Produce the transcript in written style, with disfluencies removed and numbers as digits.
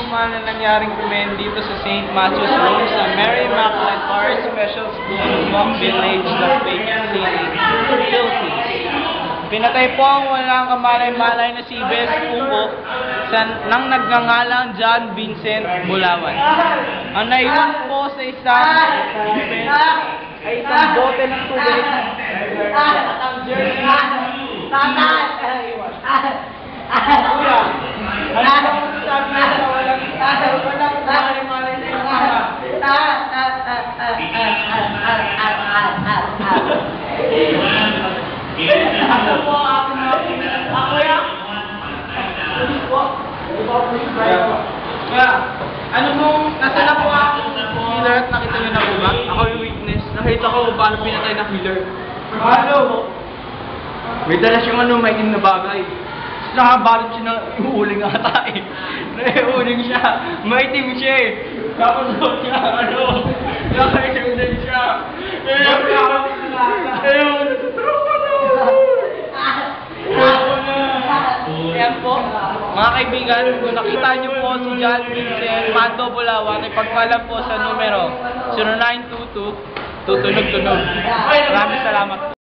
naman na nangyaring krimen dito sa St. Matthew's Room sa Mary Immaculate Heart Special School ng Long Village, Las Vegas City, Philippines. Pinatay po ang walang kamalay-malay na si Bes Pungo nang nagngangalang John Vincent Bulawan. Ang naiwan po sa isang ay isang bote ng tubig at ang jersey Kuya, ano bang sabi niya sa walang kamalay-malay na yung mga? Ako po ang aking ako yan. Police po. Kaya, ano mong, nasa na po ang killer at nakita niyo na po ba? Ako yung witness. Nakita ko paano pinatay na killer. Ano? May dala siyang may na bagay. Nakabalot siya ng iuling ata eh. Naiuling siya. Maitim siya eh. Tapos siya, nakaitim din siya. Ayun, tropa na. Ayan po, mga kaibigan, kung nakita niyo po si John Vincent Mando Bulawan, ipagpalam po sa numero 0922 tutunog-tunog. Maraming salamat po.